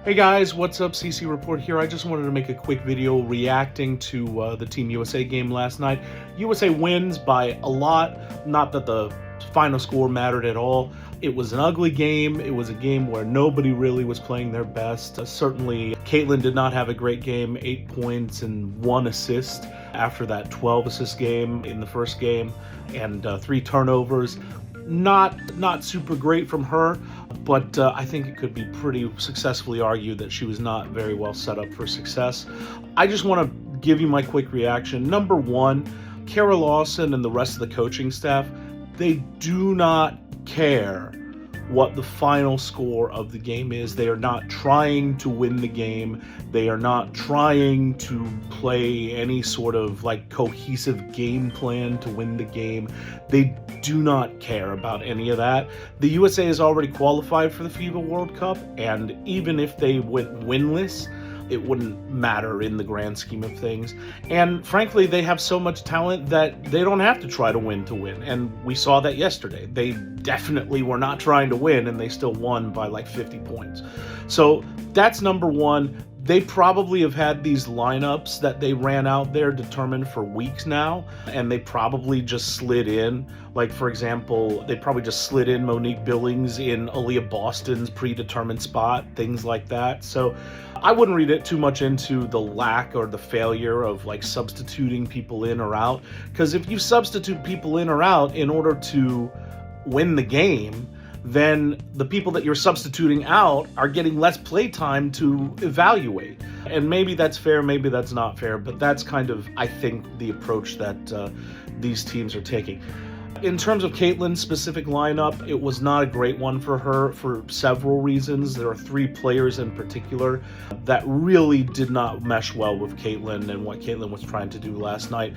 Hey guys, what's up? CC Report here. I just wanted to make a quick video reacting to the Team USA game last night. USA wins by a lot. Not that the final score mattered at all. It was an ugly game. It was a game where nobody really was playing their best. Certainly, Caitlin did not have a great game. 8 points and 1 assist after that 12 assist game in the first game, and 3 turnovers. Not super great from her, but I think it could be pretty successfully argued that she was not very well set up for success. I just want to give you my quick reaction. Number one, Lawson and the rest of the coaching staff, they do not care what the final score of the game is. They are not trying to win the game. They are not trying to play any sort of like cohesive game plan to win the game. They do not care about any of that. The USA is already qualified for the FIBA World Cup, and even if they went winless, it wouldn't matter in the grand scheme of things. And frankly, they have so much talent that they don't have to try to win, and we saw that yesterday. They definitely were not trying to win, and they still won by like 50 points. So that's number one. They probably have had these lineups that they ran out there determined for weeks now, and they probably just slid in. Like, for example, they probably just slid in Monique Billings in Aaliyah Boston's predetermined spot, things like that. So I wouldn't read it too much into the lack or the failure of like substituting people in or out, because if you substitute people in or out in order to win the game, then the people that you're substituting out are getting less play time to evaluate. And maybe that's fair, maybe that's not fair, but that's kind of, I think, the approach that these teams are taking. In terms of Caitlin's specific lineup, it was not a great one for her for several reasons. There are 3 players in particular that really did not mesh well with Caitlin and what Caitlin was trying to do last night,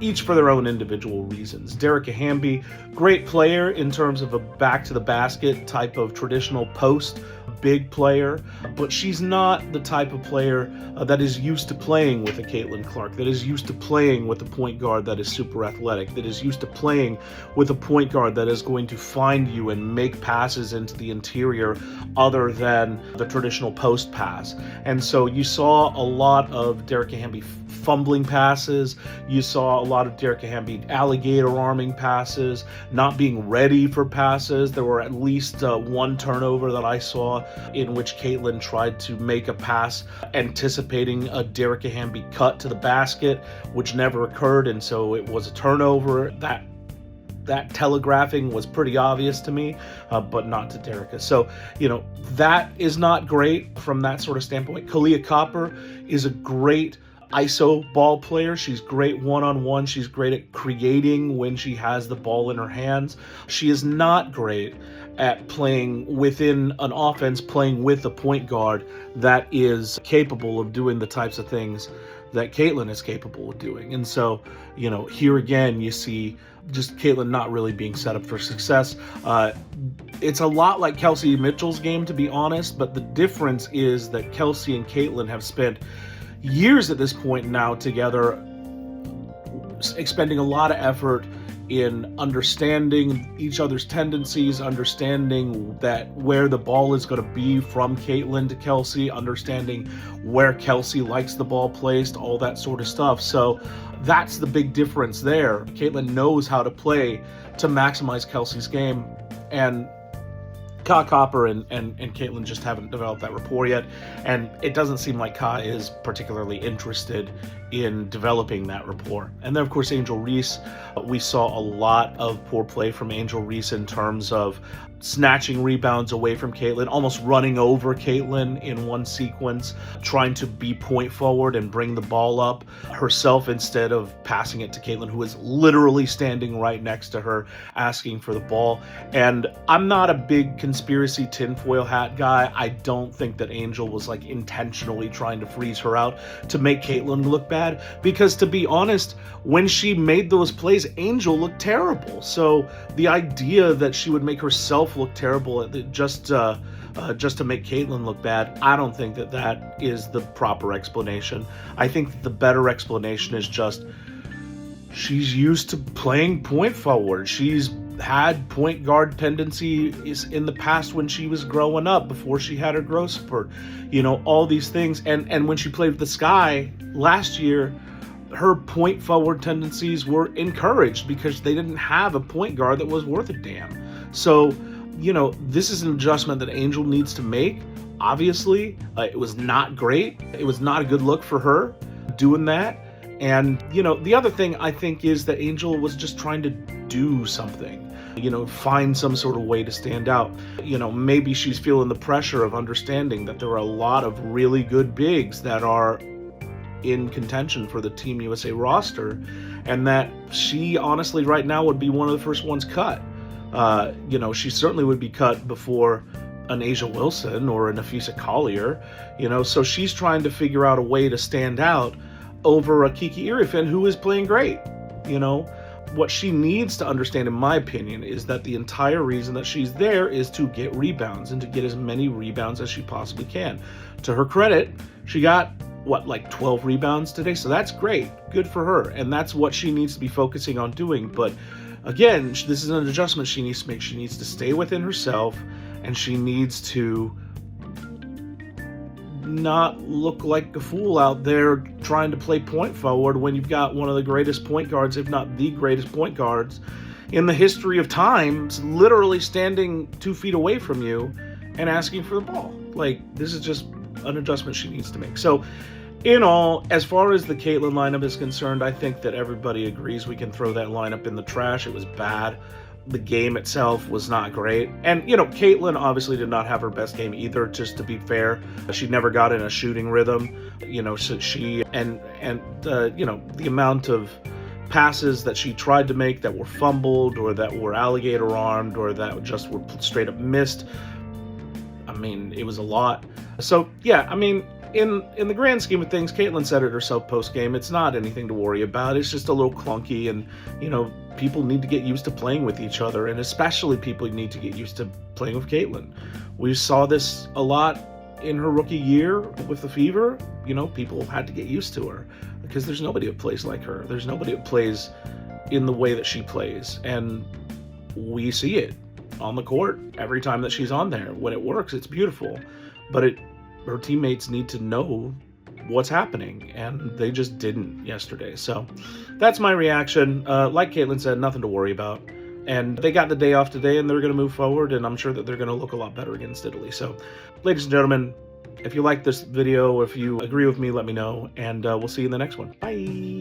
each for their own individual reasons. Dearica Hamby, great player in terms of a back-to-the-basket type of traditional post, big player, but she's not the type of player that is used to playing with a Caitlin Clark, that is used to playing with a point guard that is super athletic, that is used to playing with a point guard that is going to find you and make passes into the interior other than the traditional post pass. And so you saw a lot of Dearica Hamby fumbling passes. You saw a lot of Dearica Hamby alligator arming passes, not being ready for passes. There were at least 1 turnover that I saw in which Caitlin tried to make a pass anticipating a Dearica Hamby cut to the basket, which never occurred, and so it was a turnover. That telegraphing was pretty obvious to me, but not to Dearica. So, that is not great from that sort of standpoint. Kahleah is a great ISO ball player. She's great one-on-one. She's great at creating when she has the ball in her hands. She is not great at playing within an offense, playing with a point guard that is capable of doing the types of things that Caitlin is capable of doing. And so, here again, you see just Caitlin not really being set up for success. It's a lot like Kelsey Mitchell's game, to be honest, but the difference is that Kelsey and Caitlin have spent years at this point now together, expending a lot of effort in understanding each other's tendencies, understanding that where the ball is going to be from Caitlin to Kelsey, understanding where Kelsey likes the ball placed, all that sort of stuff. So that's the big difference there. Caitlin knows how to play to maximize Kelsey's game, and Copper and Caitlin just haven't developed that rapport yet, and it doesn't seem like Ka is particularly interested in developing that rapport. And then, of course, Angel Reese. We saw a lot of poor play from Angel Reese in terms of snatching rebounds away from Caitlin, almost running over Caitlin in one sequence, trying to be point forward and bring the ball up herself instead of passing it to Caitlin, who is literally standing right next to her asking for the ball. And I'm not a big conspiracy tinfoil hat guy. I don't think that Angel was like intentionally trying to freeze her out to make Caitlin look bad, because to be honest, when she made those plays, Angel looked terrible. So the idea that she would make herself look terrible just to make Caitlin look bad, I don't think that is the proper explanation. I think that the better explanation is just she's used to playing point forward. She's had point guard tendencies in the past when she was growing up, before she had her growth spurt, you know, all these things. And when she played with the Sky last year, her point forward tendencies were encouraged because they didn't have a point guard that was worth a damn. So, you know, this is an adjustment that Angel needs to make. Obviously, it was not great. It was not a good look for her doing that. And, you know, the other thing I think is that Angel was just trying to do something, you know, find some sort of way to stand out. You know, maybe she's feeling the pressure of understanding that there are a lot of really good bigs that are in contention for the Team USA roster, and that she honestly right now would be one of the first ones cut. You know, she certainly would be cut before an A'ja Wilson or an Kahleah, you know, so she's trying to figure out a way to stand out over a Kiki Irifin, who is playing great. You know, what she needs to understand, in my opinion, is that the entire reason that she's there is to get rebounds and to get as many rebounds as she possibly can. To her credit, she got, what, like 12 rebounds today? So that's great. Good for her. And that's what she needs to be focusing on doing. But again, this is an adjustment she needs to make. She needs to stay within herself, and she needs to not look like a fool out there trying to play point forward when you've got one of the greatest point guards, if not the greatest point guards in the history of time, literally standing 2 feet away from you and asking for the ball. Like, this is just an adjustment she needs to make. So in all, as far as the Caitlin lineup is concerned, I think that everybody agrees we can throw that lineup in the trash. It was bad. The game itself was not great. And, you know, Caitlin obviously did not have her best game either, just to be fair. She never got in a shooting rhythm, you know, so she, you know, the amount of passes that she tried to make that were fumbled or that were alligator armed or that just were straight up missed, I mean, it was a lot. So, yeah, I mean, in the grand scheme of things, Caitlin said it herself post-game, it's not anything to worry about. It's just a little clunky, and, you know, people need to get used to playing with each other, and especially people need to get used to playing with Caitlin. We saw this a lot in her rookie year with the Fever. You know, people had to get used to her because there's nobody that plays like her. There's nobody that plays in the way that she plays, and we see it on the court every time that she's on there. When it works, it's beautiful, but her teammates need to know what's happening, and they just didn't yesterday. So that's my reaction. Like Caitlin said, nothing to worry about. And they got the day off today, and they're going to move forward, and I'm sure that they're going to look a lot better against Italy. So, ladies and gentlemen, if you like this video, if you agree with me, let me know, and we'll see you in the next one. Bye!